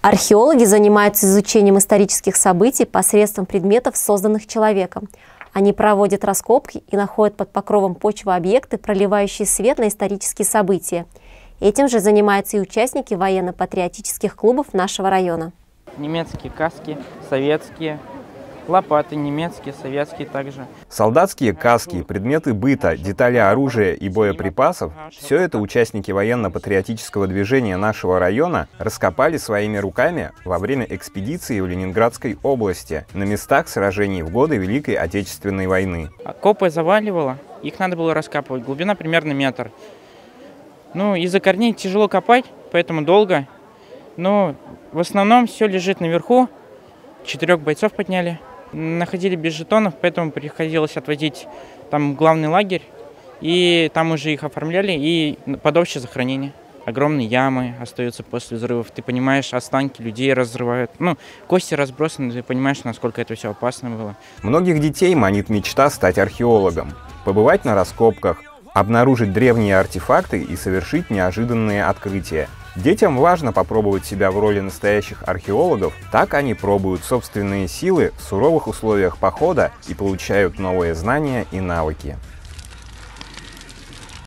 Археологи занимаются изучением исторических событий посредством предметов, созданных человеком. Они проводят раскопки и находят под покровом почвы объекты, проливающие свет на исторические события. Этим же занимаются и участники военно-патриотических клубов нашего района. Немецкие каски, советские, лопаты немецкие, советские также. Солдатские каски, предметы быта, детали оружия и боеприпасов – все это участники военно-патриотического движения нашего района раскопали своими руками во время экспедиции в Ленинградской области на местах сражений в годы Великой Отечественной войны. Копы заваливало, их надо было раскапывать, глубина примерно метр. Из-за корней тяжело копать, поэтому долго. Но в основном все лежит наверху. 4 бойцов подняли. Находили без жетонов, поэтому приходилось отвозить там главный лагерь. И там уже их оформляли, и под общее захоронение. Огромные ямы остаются после взрывов. Ты понимаешь, останки людей разрывают. Кости разбросаны, ты понимаешь, насколько это все опасно было. Многих детей манит мечта стать археологом. Побывать на раскопках, обнаружить древние артефакты и совершить неожиданные открытия. Детям важно попробовать себя в роли настоящих археологов, так они пробуют собственные силы в суровых условиях похода и получают новые знания и навыки.